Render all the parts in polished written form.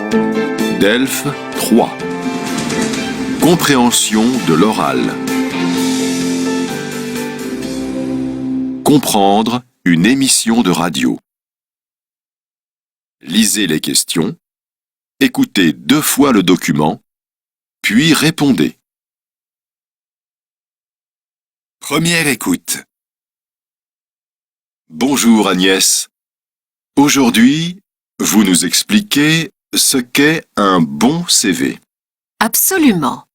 Delphes 3. Compréhension de l'oral. Comprendre une émission de radio. Lisez les questions, écoutez 2 fois le document, puis répondez. Première écoute. Bonjour Agnès. Aujourd'hui, vous nous expliquez ce qu'est un bon CV. Absolument.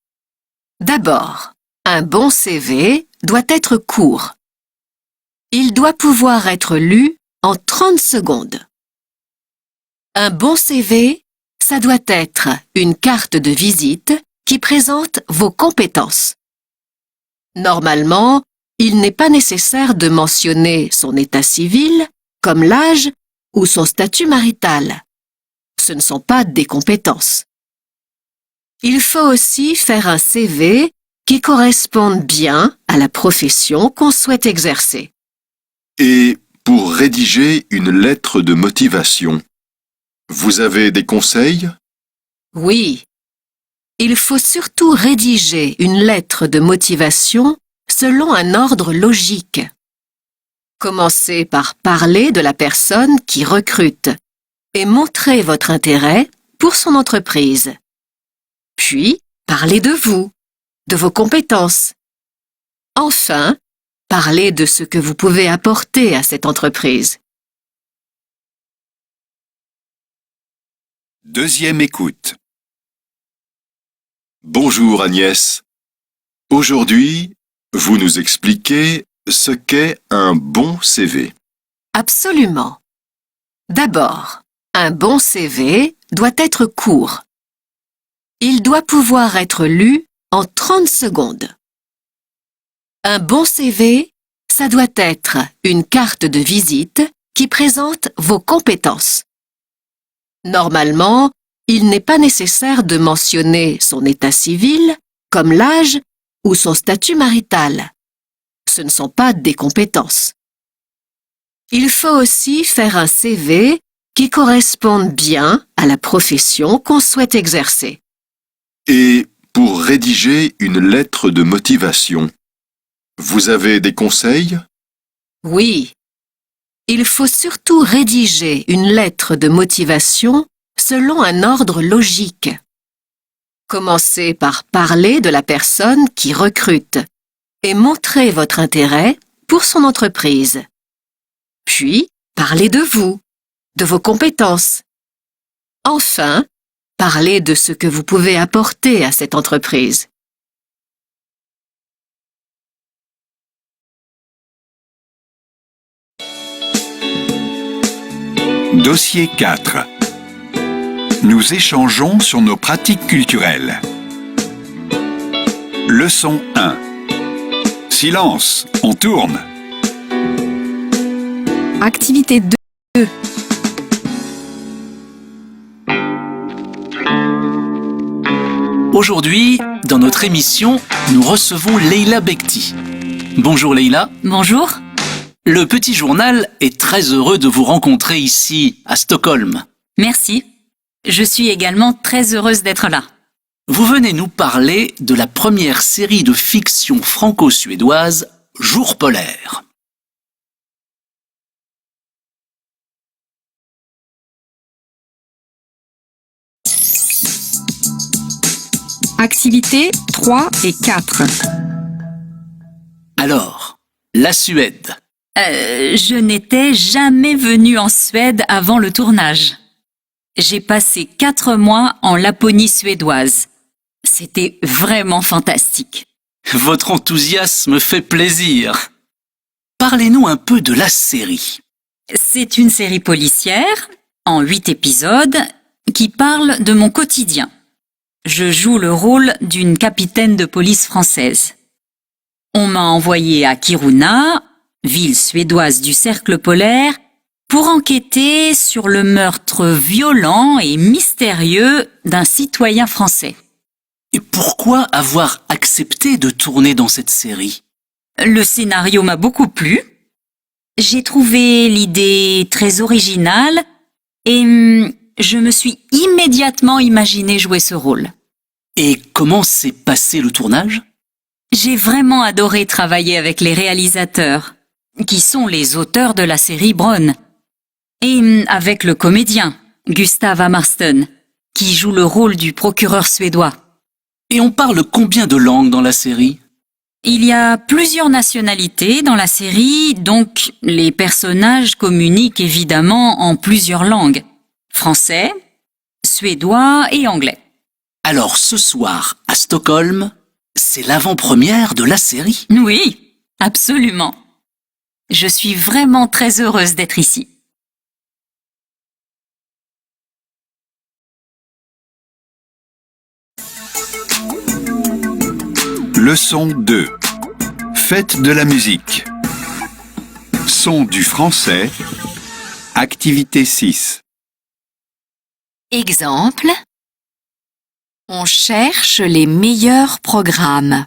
D'abord, un bon CV doit être court. Il doit pouvoir être lu en 30 secondes. Un bon CV, ça doit être une carte de visite qui présente vos compétences. Normalement, il n'est pas nécessaire de mentionner son état civil, comme l'âge ou son statut marital. Ce ne sont pas des compétences. Il faut aussi faire un CV qui corresponde bien à la profession qu'on souhaite exercer. Et pour rédiger une lettre de motivation, vous avez des conseils? Oui. Il faut surtout rédiger une lettre de motivation selon un ordre logique. Commencez par parler de la personne qui recrute et montrer votre intérêt pour son entreprise. Puis, parlez de vous, de vos compétences. Enfin, parlez de ce que vous pouvez apporter à cette entreprise. Deuxième écoute. Bonjour Agnès. Aujourd'hui, vous nous expliquez ce qu'est un bon CV. Absolument. D'abord, un bon CV doit être court. Il doit pouvoir être lu en 30 secondes. Un bon CV, ça doit être une carte de visite qui présente vos compétences. Normalement, il n'est pas nécessaire de mentionner son état civil, comme l'âge ou son statut marital. Ce ne sont pas des compétences. Il faut aussi faire un CV qui corresponde bien à la profession qu'on souhaite exercer. Et pour rédiger une lettre de motivation, vous avez des conseils? Oui. Il faut surtout rédiger une lettre de motivation selon un ordre logique. Commencez par parler de la personne qui recrute et montrer votre intérêt pour son entreprise. Puis, parlez de vous, de vos compétences. Enfin, parlez de ce que vous pouvez apporter à cette entreprise. Dossier 4. Nous échangeons sur nos pratiques culturelles. Leçon 1. Silence, on tourne. Activité 2. Aujourd'hui, dans notre émission, nous recevons Leila Bekti. Bonjour Leila. Bonjour. Le Petit Journal est très heureux de vous rencontrer ici, à Stockholm. Merci. Je suis également très heureuse d'être là. Vous venez nous parler de la première série de fiction franco-suédoise, Jour polaire. Activités 3 et 4. Alors, la Suède. Je n'étais jamais venue en Suède avant le tournage. J'ai passé 4 mois en Laponie suédoise. C'était vraiment fantastique. Votre enthousiasme fait plaisir. Parlez-nous un peu de la série. C'est une série policière, en 8 épisodes, qui parle de mon quotidien. Je joue le rôle d'une capitaine de police française. On m'a envoyée à Kiruna, ville suédoise du cercle polaire, pour enquêter sur le meurtre violent et mystérieux d'un citoyen français. Et pourquoi avoir accepté de tourner dans cette série? Le scénario m'a beaucoup plu. J'ai trouvé l'idée très originale et je me suis immédiatement imaginé jouer ce rôle. Et comment s'est passé le tournage? J'ai vraiment adoré travailler avec les réalisateurs, qui sont les auteurs de la série Bron, et avec le comédien, Gustav Hammarsten, qui joue le rôle du procureur suédois. Et on parle combien de langues dans la série? Il y a plusieurs nationalités dans la série, donc les personnages communiquent évidemment en plusieurs langues. Français, suédois et anglais. Alors ce soir, à Stockholm, c'est l'avant-première de la série. Oui, absolument. Je suis vraiment très heureuse d'être ici. Leçon 2. Faites de la musique. Son du français. Activité 6. Exemple. On cherche les meilleurs programmes.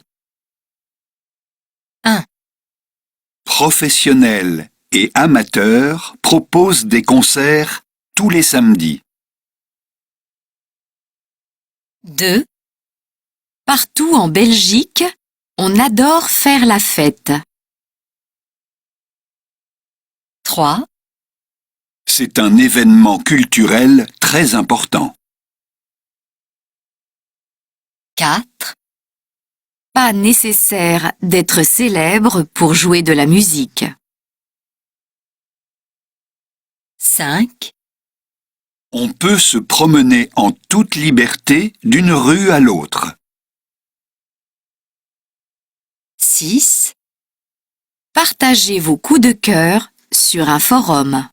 Professionnels et amateurs proposent des concerts tous les samedis. 2. Partout en Belgique, on adore faire la fête. 3. C'est un événement culturel très important. 4. Pas nécessaire d'être célèbre pour jouer de la musique. 5. On peut se promener en toute liberté d'une rue à l'autre. 6. Partagez vos coups de cœur sur un forum.